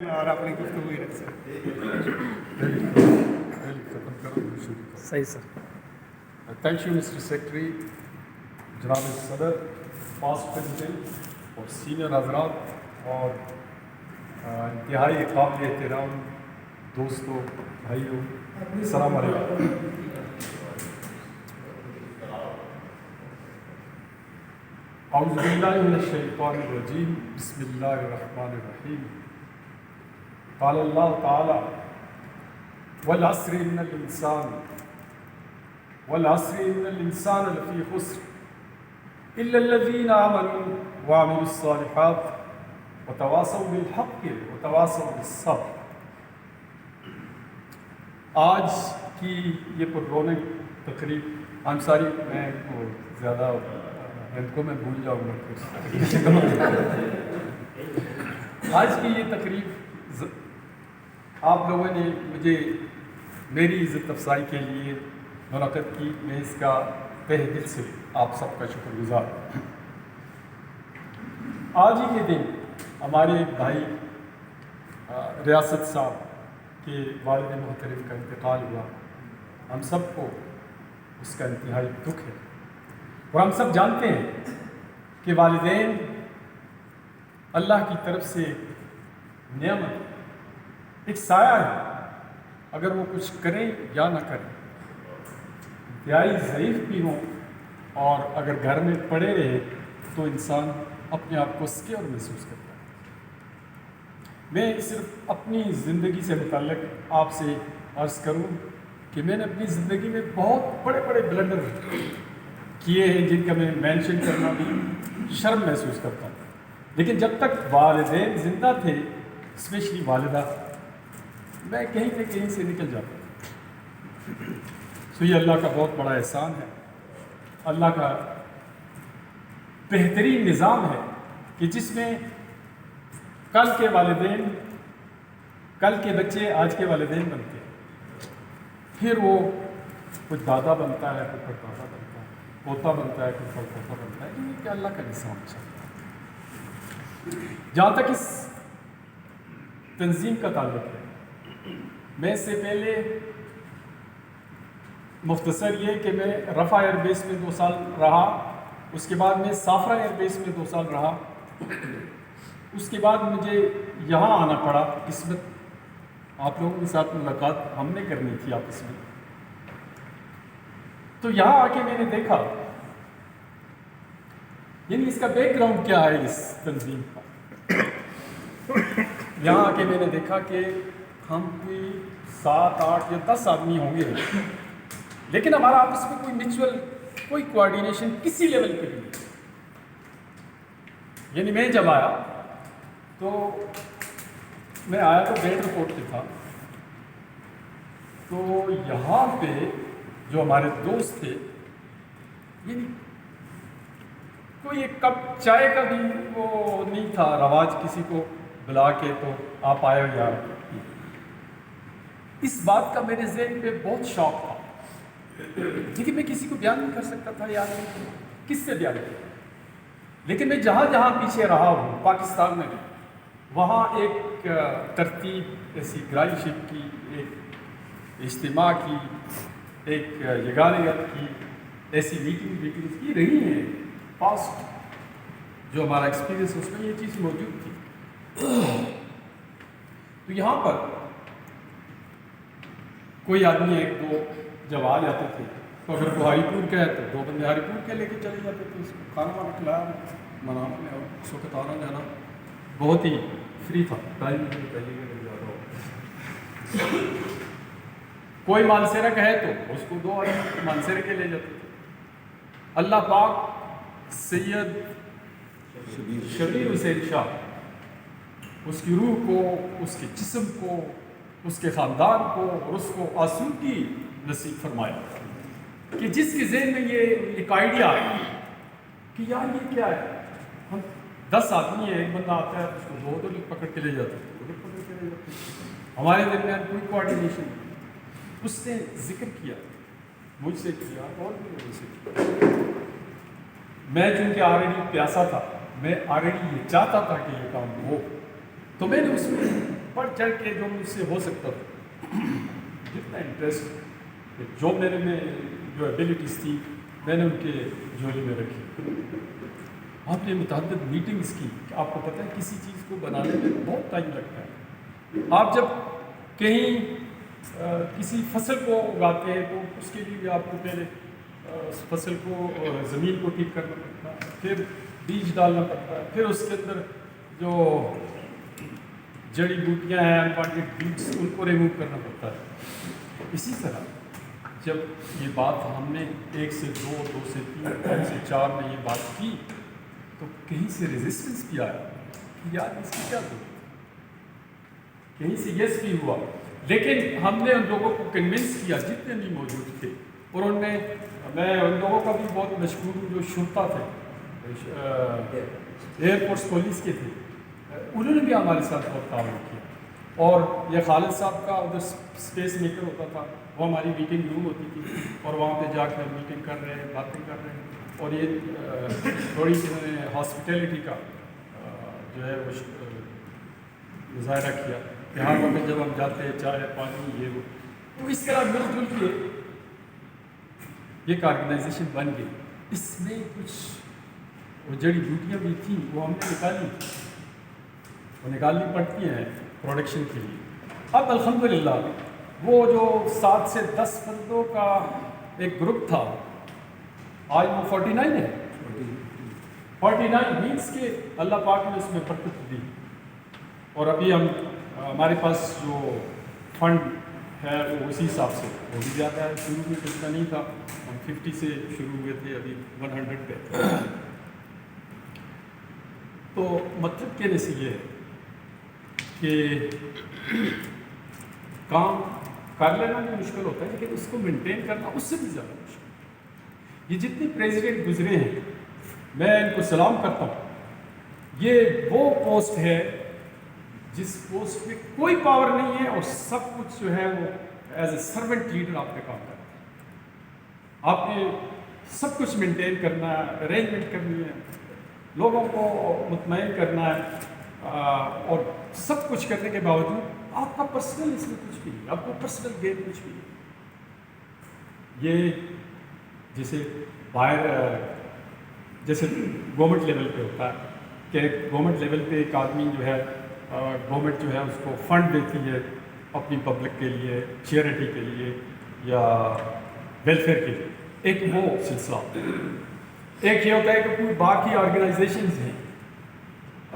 اور اپنی گفتگو رکھ سکتے صحیح سر. تھینک یو مسٹر سیکرٹری، جناب صدر، پاسٹ پریزیڈنٹ اور سینئر حضرات اور انتہائی قابل احترام دوستوں، بھائیوں، السلام علیکم. اعوذ باللہ من الشیطان الرجیم، بسم اللہ الرحمن الرحیم. قال اللہ تعالی والعصر ان الانسان لفی خسر الا الذین آمنوا وعملوا الصالحات وتواصوا بالحق وتواصوا بالصبر. آج کی یہ پررونق تقریب، I'm sorry میں زیادہ کو میں بھول جاؤں گا. آج کی یہ تقریب آپ لوگوں نے مجھے میری عزت افزائی کے لیے منعقد کی. میں اس کا تہ دل سے آپ سب کا شکر گزار ہوں. آج ہی کے دن ہمارے ایک بھائی ریاست صاحب کے والد محترم کا انتقال ہوا. ہم سب کو اس کا انتہائی دکھ ہے اور ہم سب جانتے ہیں کہ والدین اللہ کی طرف سے نعمت، ایک سایہ ہے. اگر وہ کچھ کریں یا نہ کریں، انتہائی ضعیف بھی ہوں اور اگر گھر میں پڑے رہے تو انسان اپنے آپ کو سکیور محسوس کرتا ہے. میں صرف اپنی زندگی سے متعلق آپ سے عرض کروں کہ میں نے اپنی زندگی میں بہت بڑے بڑے بلنڈر کیے ہیں جن کا میں مینشن کرنا بھی شرم محسوس کرتا ہوں. لیکن جب تک والدین زندہ تھے، اسپیشلی والدہ، میں کہیں نہ کہیں سے نکل جاتا ہوں. تو یہ اللہ کا بہت بڑا احسان ہے، اللہ کا بہترین نظام ہے کہ جس میں کل کے والدین، کل کے بچے آج کے والدین بنتے ہیں. پھر وہ کچھ دادا بنتا ہے، کچھ پڑدادا بنتا ہے، پوتا بنتا ہے، کچھ پڑپوتا بنتا ہے. یہ کہ اللہ کا نظام چلتا ہے. جہاں تک اس تنظیم کا تعلق ہے، میں اس سے پہلے مختصر یہ کہ میں رفح ایئر بیس میں 2 سال رہا، اس کے بعد میں سافرا ایئر بیس میں 2 سال رہا. اس کے بعد مجھے یہاں آنا پڑا. قسمت آپ لوگوں کے ساتھ ملاقات ہم نے کرنی تھی آپس میں. تو یہاں آ کے میں نے دیکھا، یعنی اس کا بیک گراؤنڈ کیا ہے اس تنظیم کا. یہاں آ کے میں نے دیکھا کہ ہم کوئی 7، 8 یا 10 آدمی ہوں گے، لیکن ہمارا آپس میں کوئی میوچل، کوئی کوآرڈینیشن کسی لیول پہ نہیں. یعنی میں جب آیا تو میں آیا تو بیڈ رپورٹ پہ تھا. تو یہاں پہ جو ہمارے دوست تھے، یعنی کوئی ایک کپ چائے کا بھی وہ نہیں تھا رواج کسی کو بلا کے تو آپ آئے ہو یار. اس بات کا میرے ذہن پہ بہت شوق تھا، لیکن میں کسی کو بیان نہیں کر سکتا تھا یار کس سے بیان کروں. لیکن میں جہاں جہاں پیچھے رہا ہوں پاکستان میں بھی، وہاں ایک ترتیب ایسی گرائیشپ کی، ایک اجتماع کی، ایک یگانیت کی، ایسی میٹنگز کی رہی ہیں. پاسٹ جو ہمارا ایکسپیرینس اس میں یہ چیز موجود تھی. تو یہاں پر کوئی آدمی 1-2 جب آ جاتے تھے تو اگر وہ ہری پور کا ہے تو 2 بندے ہری پور کے لے کے چلے جاتے تھے. اس کو کھانا وانا کھلایا، منانا میں اور اس وقت آنا جانا بہت ہی فری تھا. ٹائم زیادہ ہو. کوئی مانسیرا کا ہے تو اس کو 2 آدمی مانسیرے کے لے جاتے تھے. اللہ پاک سید شبیر حسین شاہ اس کی روح کو، اس کے جسم کو، اس کے خاندان کو اور اس کو آسودگی نصیب فرمایا کہ جس کے ذہن میں یہ ایک آئیڈیا آیا کہ یار یہ کیا ہے. ہم 10 آدمی ہیں، ایک بندہ آتا ہے اس کو 2 ادھر پکڑ کے لے جاتے ہیں، ادھر پکڑ کے لے جاتے ہیں. ہمارے درمیان کوئی کوآرڈینیشن نہیں. اس نے ذکر کیا، مجھ سے کیا اور بھی لوگوں سے کیا. میں چونکہ آلریڈی پیاسا تھا، میں آلریڈی یہ چاہتا تھا کہ یہ کام ہو، تو میں نے اس میں چڑھ کے جو مجھ سے ہو سکتا تھا، جتنا انٹرسٹ جو میرے میں جو ایبلٹیز تھی میں نے ان کے جھولی میں رکھی. آپ نے متعدد میٹنگز کی کہ آپ کو پتہ ہے کسی چیز کو بنانے میں بہت ٹائم لگتا ہے. آپ جب کہیں کسی فصل کو اگاتے ہیں تو اس کے لیے بھی آپ کو پہلے اس فصل کو زمین کو ٹھیک کرنا پڑتا ہے، پھر بیج ڈالنا پڑتا ہے، پھر اس کے اندر جو جڑی بوٹیاں ہیں انوانٹیڈ بیجز ان کو ریموو کرنا پڑتا ہے. اسی طرح جب یہ بات ہم نے 1 سے 2 2 سے 3 3 سے 4 میں یہ بات کی تو کہیں سے ریزسٹنس بھی آیا کہ یار اس کی کیا ضرورت ہے، کہیں سے یس بھی ہوا، لیکن ہم نے ان لوگوں کو کنونس کیا جتنے بھی موجود تھے. اور ان میں میں ان لوگوں کا بھی بہت مشکور ہوں جو شرطا تھے، ایئر فورس پولیس کے تھے، انہوں نے بھی ہمارے ساتھ بہت تعاون کیا. اور یہ خالد صاحب کا ادھر اسپیس میکر ہوتا تھا، وہ ہماری میٹنگ روم ہوتی تھی اور وہاں پہ جا کے ہم میٹنگ کر رہے ہیں، باتیں کر رہے ہیں. اور یہ تھوڑی سی انہوں نے ہاسپٹیلٹی کا جو ہے وہ مظاہرہ کیا کہ ہر وقت جب ہم جاتے ہیں چائے پانی یہ وہ، تو اس طرح مل جل کے ایک آرگنائزیشن بن گئی. اس میں کچھ وہ جڑی بوٹیاں بھی تھیں وہ ہم نے نکالی، وہ نکالنی پڑتی ہیں پروڈکشن کے لیے. اب الحمدللہ وہ جو 7 سے 10 بندوں کا ایک گروپ تھا آج وہ 49 ہے. 49 مینس کہ اللہ پاک نے اس میں برکت دی. اور ابھی ہمارے پاس جو فنڈ ہے وہ اسی حساب سے وہ بھی زیادہ ہے. شروع میں اتنا نہیں تھا، ہم 50 سے شروع ہوئے تھے، ابھی 100 پہ. تو مطلب کہنے سے یہ ہے کہ کام کر لینا بھی مشکل ہوتا ہے لیکن اس کو مینٹین کرنا اس سے بھی زیادہ مشکل. یہ جتنے پریزیڈنٹ گزرے ہیں میں ان کو سلام کرتا ہوں. یہ وہ پوسٹ ہے جس پوسٹ میں کوئی پاور نہیں ہے اور سب کچھ جو ہے وہ ایز اے سرونٹ لیڈر آپ پہ کام کرتا ہے. آپ نے سب کچھ مینٹین کرنا ہے، ارینجمنٹ کرنی ہے، لوگوں کو مطمئن کرنا ہے، اور سب کچھ کرنے کے باوجود آپ کا پرسنل اس میں کچھ بھی نہیں، آپ کو پرسنل گین کچھ بھی نہیں. یہ جیسے باہر جیسے گورنمنٹ لیول پہ ہوتا ہے کہ گورنمنٹ لیول پہ ایک آدمی جو ہے گورنمنٹ جو ہے اس کو فنڈ دیتی ہے اپنی پبلک کے لیے، چیریٹی کے لیے یا ویلفیئر کے لیے، ایک وہ سلسلہ. ایک یہ ہوتا ہے کہ کوئی باقی آرگنائزیشنز ہیں،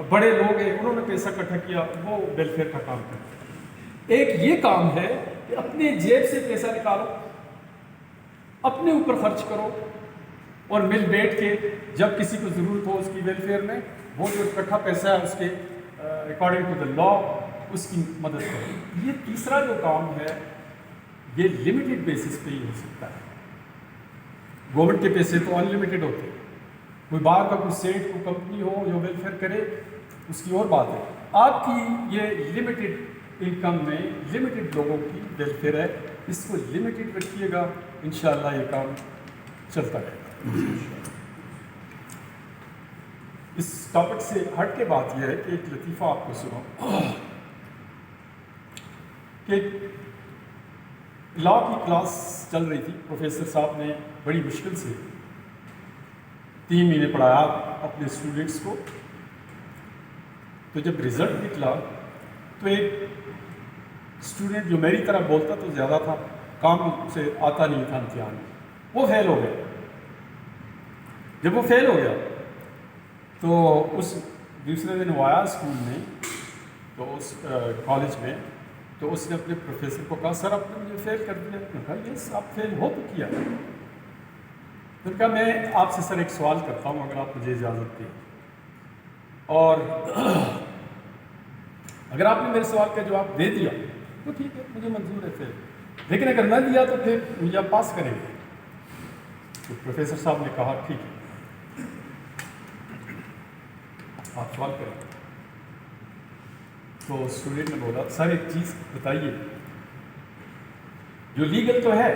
بڑے لوگ ہیں، انہوں نے پیسہ اکٹھا کیا، وہ ویلفیئر کا کام کرتے ہیں. ایک یہ کام ہے کہ اپنے جیب سے پیسہ نکالو، اپنے اوپر خرچ کرو اور مل بیٹھ کے جب کسی کو ضرورت ہو اس کی ویلفیئر میں وہ جو اکٹھا پیسہ ہے اس کے اکارڈنگ ٹو دا لا اس کی مدد کرو. یہ تیسرا جو کام ہے یہ لمیٹڈ بیسس پہ ہی ہو سکتا ہے. گورنمنٹ کے پیسے تو ان لمیٹڈ ہوتے ہیں، کوئی باہر کا کوئی سیٹ کوئی کمپنی ہو جو ویلفیئر کرے اس کی اور بات ہے. آپ کی یہ لمیٹڈ انکم میں لمیٹڈ لوگوں کی ویلفیئر ہے، اس کو لمیٹڈ رکھیے گا، انشاءاللہ یہ کام چلتا رہے گا. اس ٹاپک سے ہٹ کے بات یہ ہے کہ ایک لطیفہ آپ کو سناؤ کہ لا کی کلاس چل رہی تھی. پروفیسر صاحب نے بڑی مشکل سے 3 مہینے پڑھایا اپنے اسٹوڈنٹس کو. تو جب رزلٹ نکلا تو ایک اسٹوڈنٹ جو میری طرح بولتا تو زیادہ تھا، کام سے آتا نہیں تھا امتحان میں، وہ فیل ہو گیا. جب وہ فیل ہو گیا تو اس دوسرے دن وہ آیا اسکول میں تو اس کالج میں، تو اس نے اپنے پروفیسر کو کہا سر آپ نے مجھے فیل کر دیا. میں نے کہا یس آپ فیل ہو تو کیا. میں نے کہا میں آپ سے سر ایک سوال کرتا ہوں اگر آپ مجھے اجازت دیں، اور اگر آپ نے میرے سوال کا جواب دے دیا تو ٹھیک ہے مجھے منظور ہے فیل، لیکن اگر نہ دیا تو پھر مجھے آپ پاس کریں گے. تو پروفیسر صاحب نے کہا ٹھیک ہے آپ سوال کریں. تو اسٹوڈنٹ نے بولا سر ایک چیز بتائیے جو لیگل تو ہے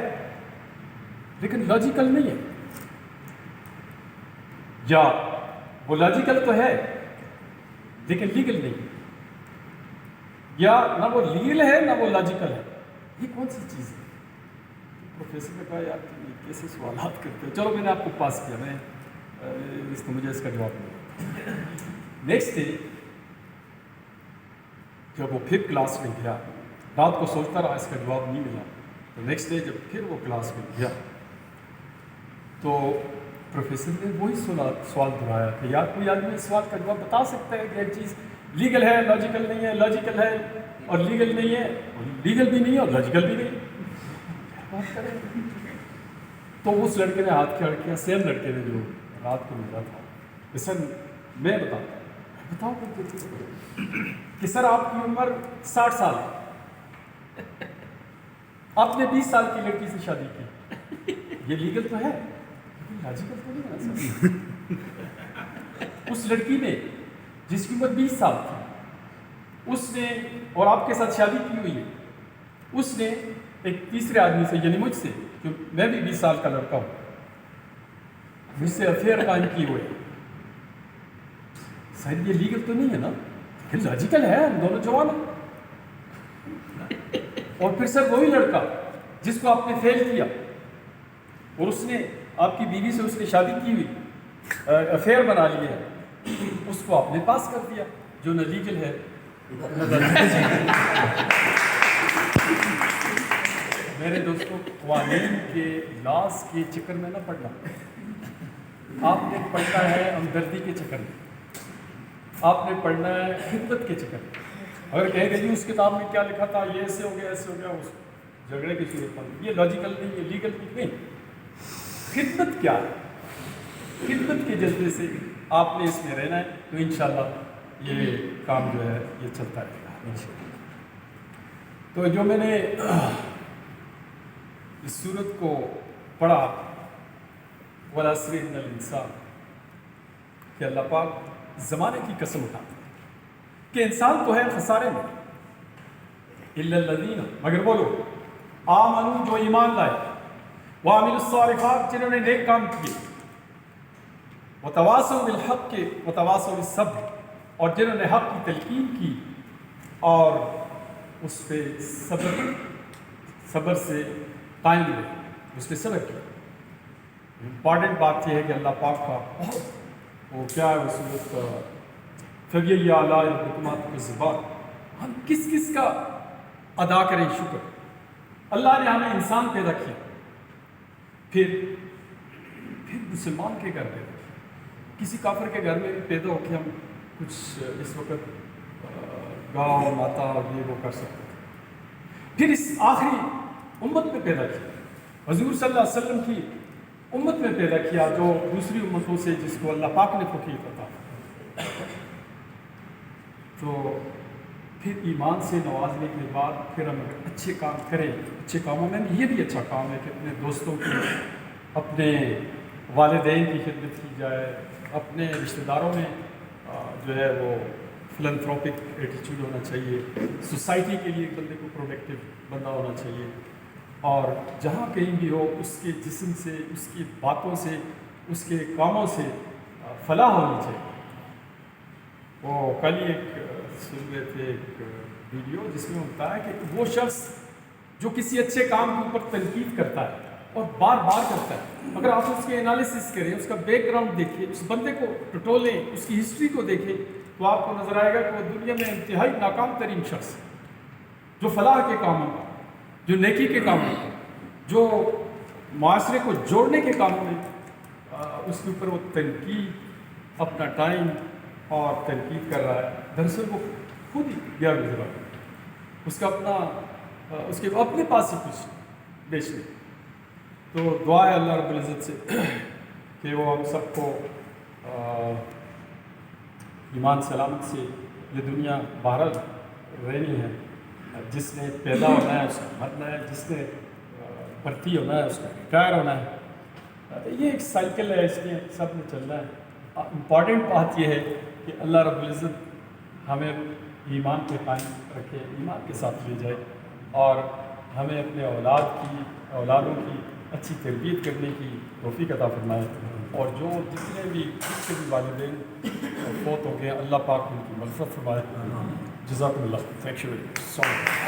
لیکن لاجیکل نہیں ہے، یا وہ لاجیکل تو ہے لیکن لیگل نہیں. یا نہ وہ لیگل ہے نہ وہ لاجیکل ہے، یہ کون سی چیز ہے؟ پروفیسر نے کہا یار تم یہ کیسے سوالات کرتے ہو، چلو میں نے آپ کو پاس کیا، میں مجھے اس کا جواب ملا۔ نیکسٹ ڈے جب وہ پھر کلاس میں گیا، رات کو سوچتا رہا اس کا جواب نہیں ملا، تو نیکسٹ ڈے جب پھر وہ کلاس میں گیا تو پروفیسر نے وہی سوال دہرایا کہ یار کوئی آدمی اس سوال کا جواب بتا سکتا ہے کہ ایک چیز لیگل ہے لاجیکل نہیں ہے، لاجیکل ہے اور لیگل نہیں ہے، لیگل بھی نہیں ہے اور لاجیکل بھی نہیں ہے، بات کریں۔ تو اس لڑکے نے ہاتھ کھڑا کیا، سیم لڑکے نے جو رات کو ملا تھا، کہ سر میں بتاؤ کہ سر آپ کی عمر 60 سال ہے، آپ نے 20 سال کی لڑکی سے شادی کی، یہ لیگل تو ہے لیکن لاجیکل تو نہیں ہے سر۔ اس لڑکی نے جس کی عمر 20 سال تھی، اس نے اور آپ کے ساتھ شادی کی ہوئی ہے، اس نے ایک تیسرے آدمی سے یعنی مجھ سے، جو میں بھی 20 سال کا لڑکا ہوں، مجھ سے افیئر قائم کی ہوئے، شاید یہ لیگل تو نہیں ہے نا، لیکن لاجیکل ہے، ہم دونوں جوان ہیں۔ اور پھر سر وہی لڑکا جس کو آپ نے فیل کیا اور اس نے آپ کی بیوی سے اس نے شادی کی ہوئی، افیئر بنا لیا ہے، اس کو آپ نے پاس کر دیا، جو نہ لیگل ہے۔ میرے دوستوں، قوانین کے لاس کے چکر میں نہ پڑنا، آپ نے پڑھنا ہے ہمدردی کے چکر میں، آپ نے پڑھنا ہے خدمت کے چکر میں۔ اگر کہیں گے جی اس کتاب میں کیا لکھا تھا، یہ ایسے ہو گیا ایسے ہو گیا، اس جھگڑے کی صورت پر یہ لاجیکل نہیں، یہ لیگل نہیں۔ خدمت کیا ہے؟ خدمت کے جذبے سے آپ نے اس میں رہنا ہے، تو انشاءاللہ یہ کام جو ہے یہ چلتا رہے گا انشاءاللہ۔ تو جو میں نے اس سورت کو پڑھا، وَالْعَصْرِ إِنَّ الْإِنسَانَ، کہ اللہ پاک زمانے کی قسم اٹھاتا ہے کہ انسان تو ہے خسارے میں، إِلَّا الَّذِينَ، مگر وہ لوگ آمنوا جو ایمان لائے، وَعَمِلُوا الصَّالِحَاتِ جنہوں نے نیک کام کیے، وَتَوَاصَوْا بِالْحَقِّ وَتَوَاصَوْا بِالصَّبْرِ، اور جنہوں نے حق کی تلقین کی اور اس پہ صبر سے قائم رہے، اس پہ صبر کیا۔ امپارٹنٹ بات یہ ہے کہ اللہ پاک کا بہت وہ کیا ہے، وہ سورت کا فَبِأَيِّ آلَاءِ رَبِّكُمَا تُكَذِّبَانِ، ہم کس کس کا ادا کریں شکر۔ اللہ نے ہمیں انسان پیدا کیا، پھر مسلمان کے گھر پیدا کیا، کسی کافر کے گھر میں بھی پیدا ہو کے ہم کچھ اس وقت گاؤں ماتا اور یہ وہ کر سکتے تھے، پھر اس آخری امت میں پیدا کیا، حضور صلی اللہ علیہ وسلم کی امت میں پیدا کیا، جو دوسری امتوں سے جس کو اللہ پاک نے فقیر عطا، تو پھر ایمان سے نوازنے کے بعد پھر ہم اچھے کام کریں۔ اچھے کاموں میں یہ بھی اچھا کام ہے کہ اپنے دوستوں کی، اپنے والدین کی خدمت کی جائے، اپنے رشتہ داروں میں جو ہے وہ فلنتھروپک ایٹیچیوڈ ہونا چاہیے، سوسائٹی کے لیے ایک بندے کو پروڈکٹیو بندہ ہونا چاہیے، اور جہاں کہیں بھی ہو اس کے جسم سے، اس کی باتوں سے، اس کے کاموں سے فلاح ہونی چاہیے۔ وہ کل ہی ایک سن رہے تھے ایک ویڈیو جس میں ہوتا ہے کہ وہ شخص جو کسی اچھے کام کے اوپر تنقید کرتا ہے اور بار بار کرتا ہے، اگر آپ اس کے انالیسس کریں، اس کا بیک گراؤنڈ دیکھیں، اس بندے کو ٹٹولیں، اس کی ہسٹری کو دیکھیں، تو آپ کو نظر آئے گا کہ وہ دنیا میں انتہائی ناکام ترین شخص ہے، جو فلاح کے کاموں میں، جو نیکی کے کاموں میں، جو معاشرے کو جوڑنے کے کاموں میں اس کے اوپر وہ تنقید، اپنا ٹائم اور تنقید کر رہا ہے۔ دراصل وہ خود ہی گیا گزرا، اس کا اس کے اپنے پاس ہی کچھ بیچ نہیں۔ تو دعا ہے اللہ رب العزت سے کہ وہ ہم سب کو ایمان سلامت سے یہ دنیا بہرحال رہنی ہے، جس نے پیدا ہونا ہے اس کو مرنا ہے، جس نے بھرتی ہونا ہے اس کو ریٹائر ہونا ہے، یہ ایک سائیکل ہے، اس میں سب نے چلنا ہے۔ امپورٹنٹ بات یہ ہے کہ اللہ رب العزت ہمیں ایمان پہ قائم رکھے، ایمان کے ساتھ لے جائے، اور ہمیں اپنے اولادوں کی اچھی تربیت کرنے کی توفیق عطا فرمائے، اور جو جتنے بھی والدین فوت ہو گئے اللہ پاک ان کی مغفرت فرمائے۔ جزاکم اللہ، تھینک یو ویری مچ.